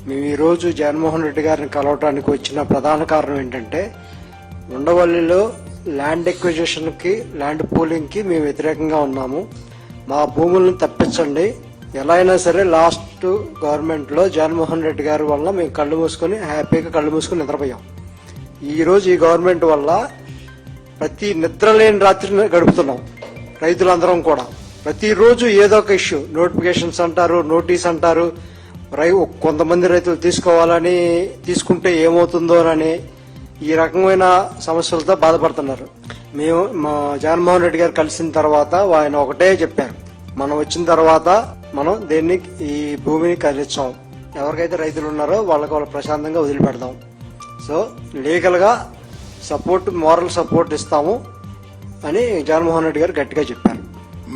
మేము ఈరోజు జగన్మోహన్ రెడ్డి గారిని కలవటానికి వచ్చిన ప్రధాన కారణం ఏంటంటే ఉండవల్లిలో ల్యాండ్ ఎక్విజిషన్ కి ల్యాండ్ పూలింగ్ కి మేము వ్యతిరేకంగా ఉన్నాము. మా భూములను తప్పించండి. ఎలా అయినా సరే లాస్ట్ గవర్నమెంట్ లో జగన్మోహన్ రెడ్డి గారి వల్ల మేము కళ్ళు మూసుకొని హ్యాపీగా కళ్ళు మూసుకొని నిద్రపోయాం. ఈ రోజు ఈ గవర్నమెంట్ వల్ల ప్రతి నిద్రలేని రాత్రి గడుపుతున్నాం. రైతులందరం కూడా ప్రతిరోజు ఏదో ఒక ఇష్యూ, నోటిఫికేషన్స్ అంటారు, నోటీస్ అంటారు, కొంతమంది రైతులు తీసుకోవాలని తీసుకుంటే ఏమవుతుందోనని ఈ రకమైన సమస్యలతో బాధపడుతున్నారు. మేము మా జగన్మోహన్ రెడ్డి గారు కలిసిన తర్వాత ఆయన ఒకటే చెప్పారు, మనం వచ్చిన తర్వాత మనం దేన్ని ఈ భూమిని కదిలించాం, ఎవరికైతే రైతులు ఉన్నారో వాళ్ళకి ప్రశాంతంగా వదిలిపెడదాం. సో లీగల్ గా సపోర్ట్, మోరల్ సపోర్ట్ ఇస్తాము అని జగన్మోహన్ రెడ్డి గారు గట్టిగా చెప్పారు.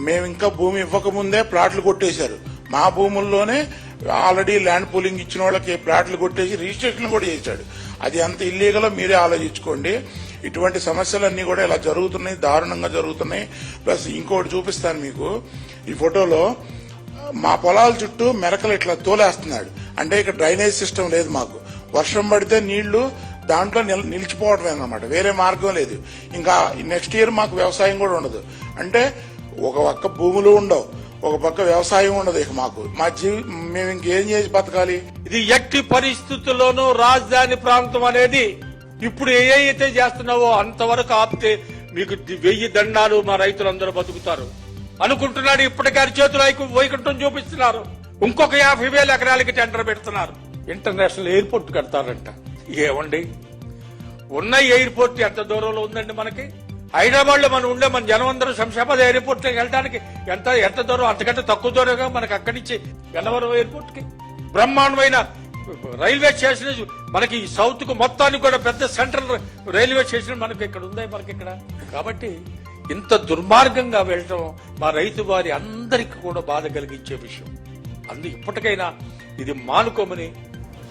మేము ఇంకా భూమి ఇవ్వకముందే ప్లాట్లు కొట్టేశారు. మా భూముల్లోనే ఆల్రెడీ ల్యాండ్ పూలింగ్ ఇచ్చిన వాళ్ళకి ప్లాట్లు కొట్టేసి రిజిస్ట్రేషన్ కూడా చేశాడు. అది అంత ఇల్లీగలో మీరే ఆలోచించుకోండి. ఇటువంటి సమస్యలన్నీ కూడా ఇలా జరుగుతున్నాయి, దారుణంగా జరుగుతున్నాయి. ప్లస్ ఇంకోటి చూపిస్తాను మీకు. ఈ ఫోటోలో మా పొలాల చుట్టూ మెరకలు ఇట్లా తోలేస్తున్నాడు. అంటే ఇక్కడ డ్రైనేజ్ సిస్టమ్ లేదు. మాకు వర్షం పడితే నీళ్లు దాంట్లో నిలిచిపోవడమే అన్నమాట, వేరే మార్గం లేదు. ఇంకా నెక్స్ట్ ఇయర్ మాకు వ్యవసాయం కూడా ఉండదు. అంటే ఒక పక్క భూములు ఉండవు, ఒక పక్క వ్యవసాయం ఉండదు. ఇక మాకు మేము ఇంకేం చేసి బతకాలి? ఇది ఎట్టి పరిస్థితుల్లోనూ రాజధాని ప్రాంతం అనేది ఇప్పుడు ఏదైతే చేస్తున్నావో అంతవరకు ఆపితే మీకు 1000 దండాలు మా రైతులందరూ బతుకుతారు అనుకుంటున్నాడు. ఇప్పటికే చేతులు వైకుంఠం చూపిస్తున్నారు. ఇంకొక 50,000 ఎకరాలకి టెండర్ పెడుతున్నారు. ఇంటర్నేషనల్ ఎయిర్పోర్ట్ కడతారంట. ఏమండి, ఉన్న ఎయిర్పోర్ట్ ఎంత దూరంలో ఉందండి మనకి? హైదరాబాద్ లో మనం ఉండే మన జనం అందరూ శంషాబాద్ ఎయిర్పోర్ట్ వెళ్ళడానికి ఎంత దూరం? అంతకంటే తక్కువ దూరంగా మనకి అక్కడి నుంచి గన్నవరం ఎయిర్పోర్ట్ కి బ్రహ్మాండమైన రైల్వే స్టేషన్ మనకి సౌత్ కు మొత్తానికి కూడా పెద్ద సెంట్రల్ రైల్వే స్టేషన్ మనకి ఇక్కడ ఉందా? మనకి ఇక్కడ. కాబట్టి ఇంత దుర్మార్గంగా వెళ్ళటం మా రైతు వారి అందరికీ కూడా బాధ కలిగించే విషయం. ఇప్పటికైనా ఇది మానుకోమని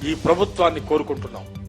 ఈ ప్రభుత్వాన్ని కోరుకుంటున్నాం.